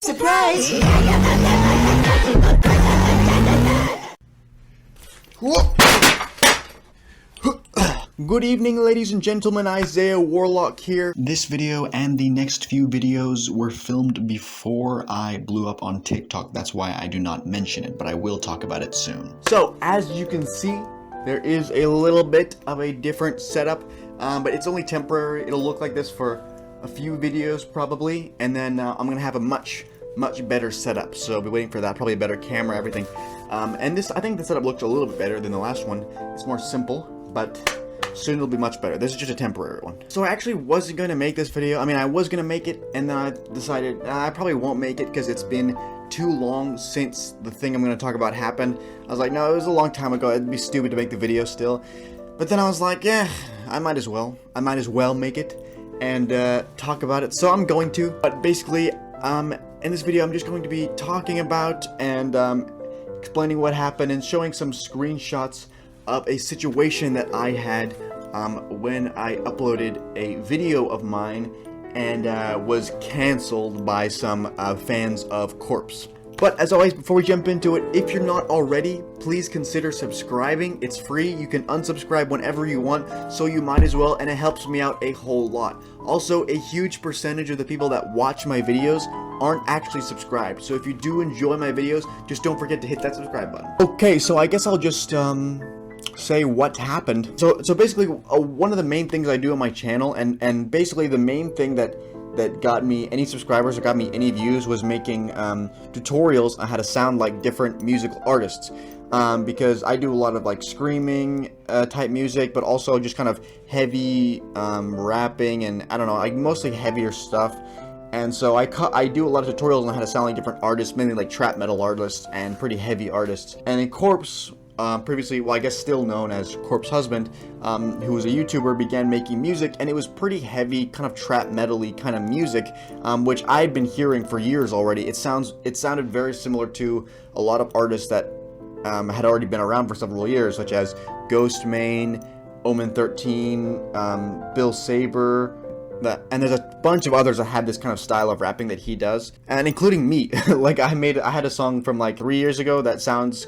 Surprise! Good evening, ladies and gentlemen, Isaiah Warlock here. This video and the next few videos were filmed before I blew up on TikTok. That's why I do not mention it, but I will talk about it soon. So, as you can see, there is a little bit of a different setup, but it's only temporary. It'll look like this for a few videos probably, and then I'm gonna have a much better setup. So I'll be waiting for that, probably a better camera, everything. And I think the setup looks a little bit better than the last one. It's more simple, but soon it'll be much better. This is just a temporary one. So I actually wasn't going to make this video. I mean, I was going to make it, and then I decided I probably won't make it because it's been too long since the thing I'm going to talk about happened. I was like, no, it was a long time ago. It'd be stupid to make the video still. But then I was like, yeah, I might as well. I might as well make it and talk about it. So I'm going to. But basically, in this video, I'm just going to be talking about and explaining what happened and showing some screenshots of a situation that I had when I uploaded a video of mine and was cancelled by some fans of Corpse. But as always, before we jump into it, if you're not already, please consider subscribing. It's free. You can unsubscribe whenever you want, so you might as well, and it helps me out a whole lot. Also, a huge percentage of the people that watch my videos aren't actually subscribed, so if you do enjoy my videos, just don't forget to hit that subscribe button. Okay, so I guess I'll just say what happened. So basically, one of the main things I do on my channel, and basically the main thing that got me any subscribers or got me any views was making tutorials on how to sound like different musical artists, because I do a lot of like screaming type music, but also just kind of heavy rapping, and I don't know, like mostly heavier stuff. And so I do a lot of tutorials on how to sound like different artists, mainly like trap metal artists and pretty heavy artists. And in Corpse, previously, well, I guess still known as Corpse Husband, who was a YouTuber, began making music, and it was pretty heavy, kind of trap metal-y kind of music, which I'd been hearing for years already. It sounded very similar to a lot of artists that had already been around for several years, such as Ghostmane, Omen 13, Bill Saber, and there's a bunch of others that had this kind of style of rapping that he does, and including me. Like I had a song from like 3 years ago that sounds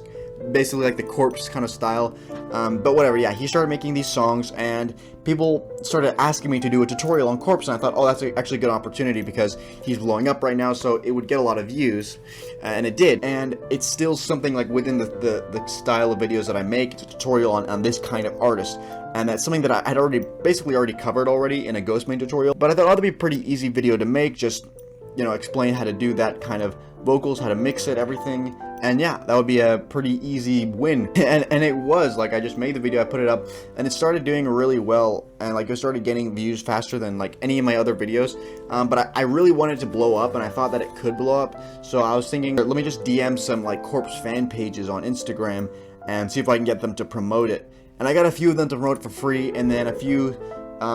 basically like the Corpse kind of style, but whatever. Yeah, he started making these songs, and people started asking me to do a tutorial on Corpse, and I thought, oh, that's actually a good opportunity because he's blowing up right now, so it would get a lot of views, and it did. And it's still something like within the style of videos that I make. It's a tutorial on this kind of artist, and that's something that I had basically already covered in a Ghostmane tutorial, but I thought it ought to be a pretty easy video to make, just, you know, explain how to do that kind of vocals, how to mix it, everything. And yeah, that would be a pretty easy win. and it was, like, I just made the video, I put it up, and it started doing really well, and like it started getting views faster than like any of my other videos. But I really wanted to blow up, and I thought that it could blow up, so I was thinking, let me just DM some like Corpse fan pages on Instagram and see if I can get them to promote it. And I got a few of them to promote it for free, and then a few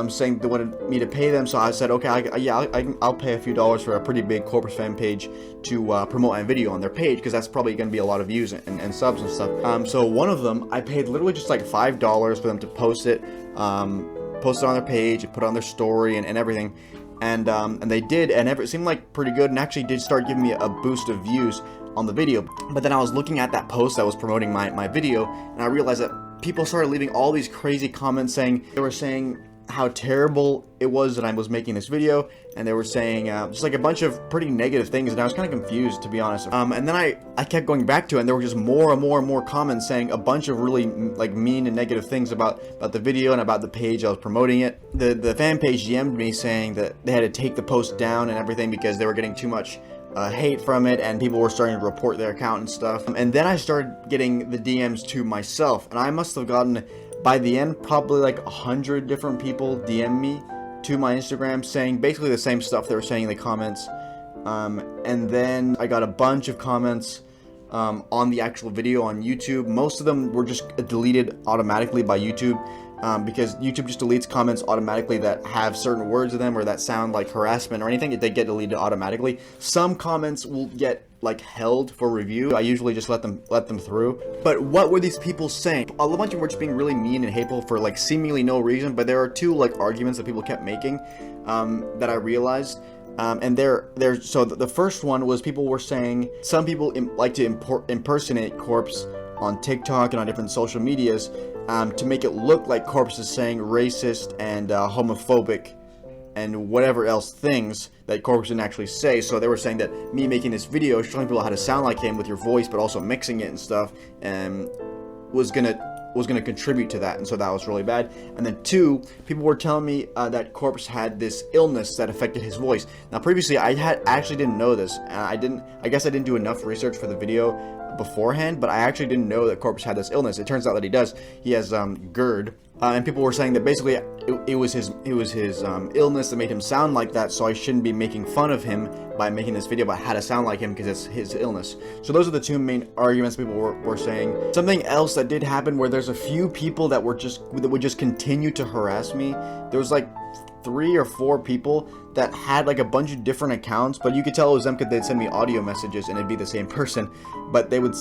saying they wanted me to pay them, so I said, okay, I'll pay a few dollars for a pretty big Corpse fan page to promote my video on their page, because that's probably going to be a lot of views and subs and stuff. So one of them, I paid literally just like $5 for them to post it on their page, put it on their story and everything, and they did, and it seemed like pretty good, and actually did start giving me a boost of views on the video. But then I was looking at that post that was promoting my video, and I realized that people started leaving all these crazy comments saying, they were saying how terrible it was that I was making this video, and they were saying just like a bunch of pretty negative things, and I was kind of confused, to be honest. And then I kept going back to it, and there were just more and more comments saying a bunch of really like mean and negative things about the video and about the page I was promoting it. The fan page DM'd me saying that they had to take the post down and everything because they were getting too much hate from it, and people were starting to report their account and stuff. And then I started getting the DMs to myself, and I must have gotten, by the end, probably like 100 different people DM me to my Instagram saying basically the same stuff they were saying in the comments. And then I got a bunch of comments on the actual video on YouTube. Most of them were just deleted automatically by YouTube, because YouTube just deletes comments automatically that have certain words in them or that sound like harassment or anything. They get deleted automatically. Some comments will get like held for review. I usually just let them through. But what were these people saying? A bunch of them were just being really mean and hateful for like seemingly no reason, but there are two like arguments that people kept making that I realized. And so the first one was people were saying some people like to impersonate Corpse on TikTok and on different social medias to make it look like Corpse is saying racist and homophobic and whatever else things that Corpse didn't actually say. So they were saying that me making this video showing people how to sound like him with your voice, but also mixing it and stuff, was gonna contribute to that, and so that was really bad. And then two, people were telling me that Corpse had this illness that affected his voice. Now previously I actually didn't know this, and I guess I didn't do enough research for the video beforehand, but I actually didn't know that Corpse had this illness. It turns out that he does. He has GERD. And people were saying that basically it was his illness that made him sound like that, so I shouldn't be making fun of him by making this video about how to sound like him because it's his illness. So those are the two main arguments people were saying. Something else that did happen where there's a few people that would just continue to harass me. There was like 3 or 4 people that had like a bunch of different accounts, but you could tell it was them because they'd send me audio messages and it'd be the same person, but they would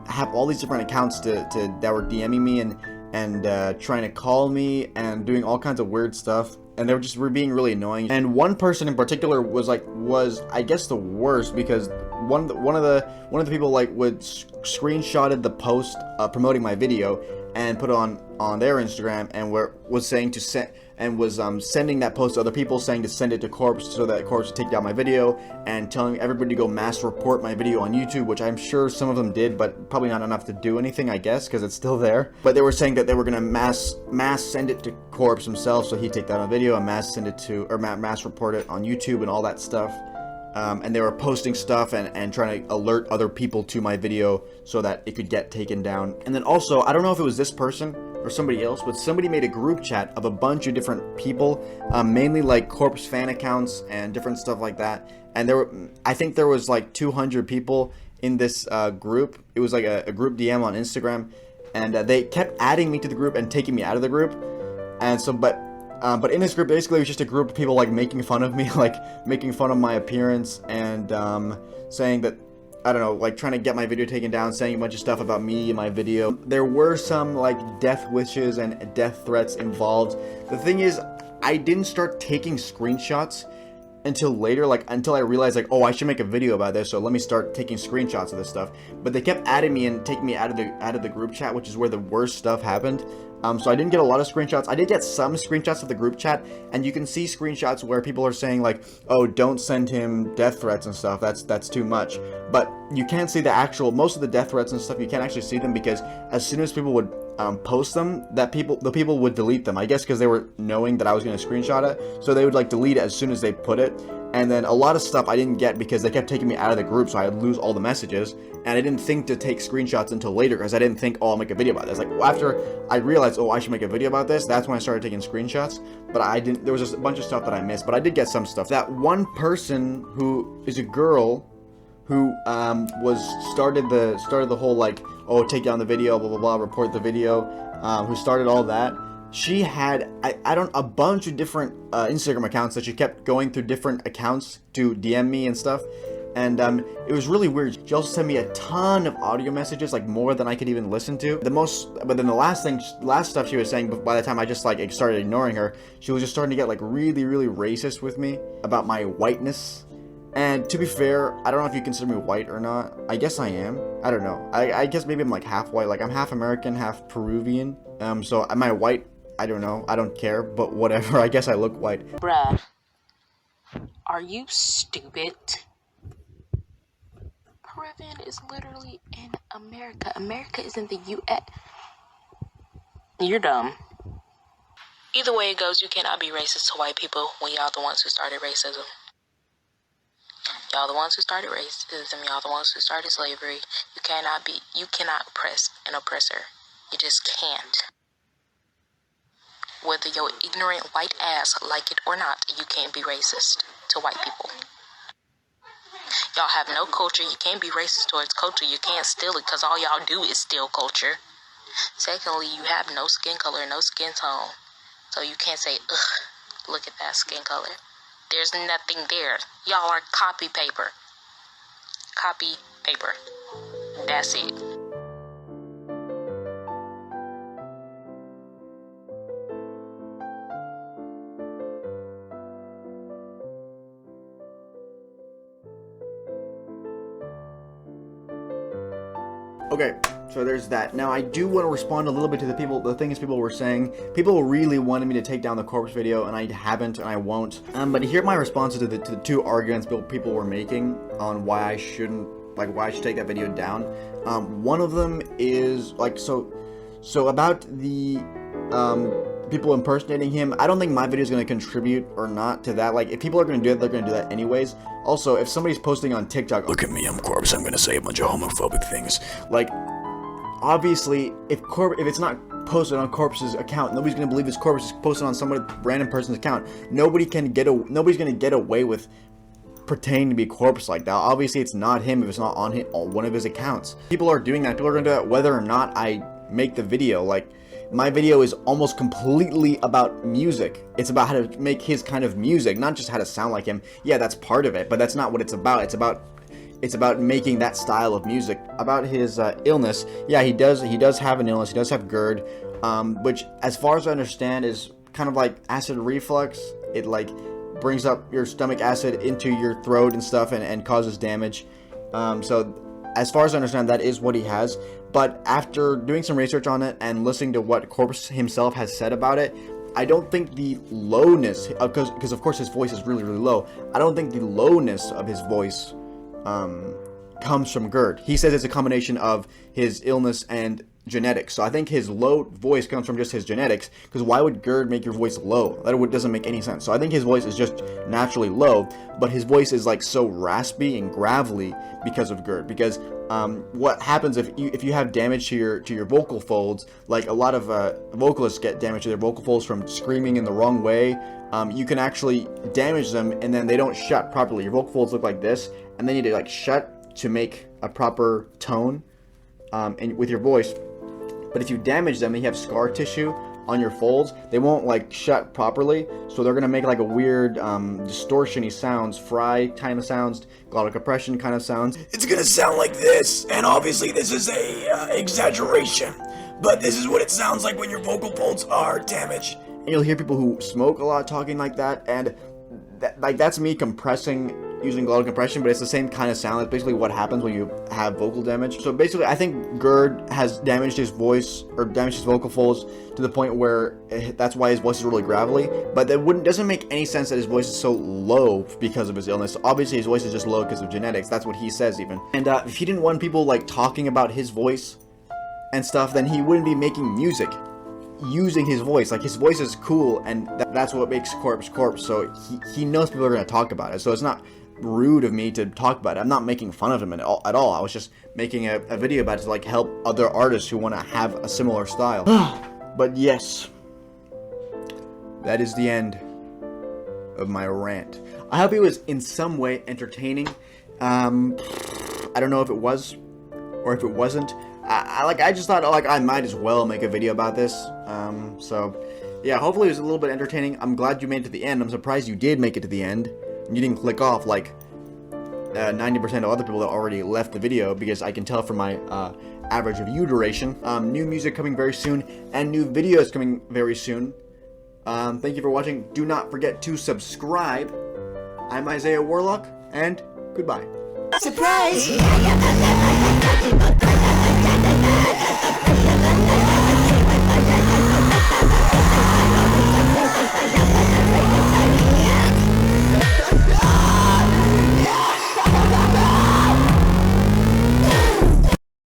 have all these different accounts that were DMing me and trying to call me and doing all kinds of weird stuff, and they were being really annoying. And one person in particular was I guess the worst, because one of the people like would screenshotted the post promoting my video and put it on their Instagram, and was saying to send and was sending that post to other people, saying to send it to Corpse so that Corpse would take down my video, and telling everybody to go mass report my video on YouTube, which I'm sure some of them did, but probably not enough to do anything, I guess, because it's still there. But they were saying that they were gonna mass send it to Corpse himself so he'd take down a video and mass report it on YouTube and all that stuff. And they were posting stuff and trying to alert other people to my video so that it could get taken down. And then also, I don't know if it was this person or somebody else, but somebody made a group chat of a bunch of different people, mainly like Corpse fan accounts and different stuff like that. And I think there was like 200 people in this group. It was like a group DM on Instagram, and they kept adding me to the group and taking me out of the group. And so, but in this group, basically, it was just a group of people like making fun of me, like making fun of my appearance, and saying that, I don't know, like trying to get my video taken down, saying a bunch of stuff about me in my video. There were some like death wishes and death threats involved. The thing is, I didn't start taking screenshots until later, like until I realized like, oh, I should make a video about this, so let me start taking screenshots of this stuff. But they kept adding me and taking me out of the group chat, which is where the worst stuff happened. So I didn't get a lot of screenshots. I did get some screenshots of the group chat, and you can see screenshots where people are saying like, oh, don't send him death threats and stuff, that's too much. But you can't see the actual, most of the death threats and stuff, you can't actually see them, because as soon as people would post them, the people would delete them, I guess because they were knowing that I was going to screenshot it, so they would like delete it as soon as they put it. And then a lot of stuff I didn't get because they kept taking me out of the group, so I'd lose all the messages. And I didn't think to take screenshots until later, because I didn't think, oh, I'll make a video about this. Like, after I realized, oh, I should make a video about this, that's when I started taking screenshots. But I didn't, there was just a bunch of stuff that I missed, but I did get some stuff. That one person who is a girl who started the whole like, oh, take down the video, blah blah blah, report the video, who started all that. She had a bunch of different Instagram accounts that she kept going through different accounts to DM me and stuff, and it was really weird. She also sent me a ton of audio messages, like more than I could even listen to. But then the last stuff she was saying, by the time I just like started ignoring her, she was just starting to get like really racist with me about my whiteness. And to be fair, I don't know if you consider me white or not. I guess I am. I don't know. I guess maybe I'm like half white. Like I'm half American, half Peruvian. So am I white? I don't know. I don't care, but whatever. I guess I look white. Bruh, are you stupid? Peruvian is literally in America. America is in the U.S. You're dumb. Either way it goes, you cannot be racist to white people when y'all the ones who started racism. Y'all the ones who started racism. Y'all the ones who started slavery. You cannot oppress an oppressor. You just can't. Whether your ignorant white ass like it or not, you can't be racist to white people. Y'all have no culture. You can't be racist towards culture. You can't steal it, because all y'all do is steal culture. Secondly, you have no skin color, no skin tone. So you can't say, ugh, look at that skin color. There's nothing there. Y'all are copy paper. Copy paper. That's it. Okay, so there's that. Now I do want to respond a little bit to the things people were saying. People really wanted me to take down the corpse video, and I haven't, and I won't. But here are my responses to the two arguments people were making on why I shouldn't, why I should take that video down. One of them is so about the people impersonating him. I don't think my video is going to contribute or not to that. Like, if people are going to do it, they're going to do that anyways. Also, if somebody's posting on TikTok, look at me, I'm Corpse, I'm going to say a bunch of homophobic things. Like, obviously, if it's not posted on Corpse's account, nobody's going to believe this Corpse is posted on some random person's account. Nobody's going to get away with pretending to be Corpse like that. Obviously, it's not him if it's not on one of his accounts. People are doing that. People are going to do that whether or not I make the video. Like, my video is almost completely about music. It's about how to make his kind of music, not just how to sound like him. Yeah, that's part of it, but that's not what it's about. It's about making that style of music. About his illness, yeah, he does have an illness. He does have GERD, which, as far as I understand, is kind of like acid reflux. It brings up your stomach acid into your throat and stuff, and causes damage. So as far as I understand, that is what he has. But after doing some research on it and listening to what Corpse himself has said about it, I don't think the lowness, because of course his voice is really, really low. I don't think the lowness of his voice comes from GERD. He says it's a combination of his illness and genetics. So I think his low voice comes from just his genetics, because why would GERD make your voice low? That doesn't make any sense. So I think his voice is just naturally low, but his voice is so raspy and gravelly because of GERD. Because what happens if you have damage to your vocal folds, like a lot of vocalists get damage to their vocal folds from screaming in the wrong way. You can actually damage them, and then they don't shut properly. Your vocal folds look like this, and they need to shut to make a proper tone and with your voice. But if you damage them and you have scar tissue on your folds, they won't shut properly, so they're gonna make a weird distortion-y sounds, fry kind of sounds, glottal compression kind of sounds. It's gonna sound like this, and obviously this is a exaggeration, but this is what it sounds like when your vocal folds are damaged. And you'll hear people who smoke a lot talking like that, and that's me compressing using glottal compression, but it's the same kind of sound. That's basically what happens when you have vocal damage. So basically, I think GERD has damaged his voice, or damaged his vocal folds, to the point where that's why his voice is really gravelly. But that doesn't make any sense that his voice is so low because of his illness. Obviously, his voice is just low because of genetics. That's what he says even. And if he didn't want people talking about his voice and stuff, then he wouldn't be making music using his voice. His voice is cool, and that's what makes Corpse Corpse. So he knows people are going to talk about it. So it's not rude of me to talk about it. I'm not making fun of him at all. I was just making a video about it to help other artists who want to have a similar style. But yes, that is the end of my rant. I hope it was in some way entertaining. I don't know if it was or if it wasn't. I just thought I might as well make a video about this. So yeah, hopefully it was a little bit entertaining. I'm glad you made it to the end. I'm surprised you did make it to the end. You didn't click off 90% of other people that already left the video, because I can tell from my average view duration. New music coming very soon, and new videos coming very soon. Thank you for watching. Do not forget to subscribe. I'm Isaiah Warlock, and goodbye. Surprise!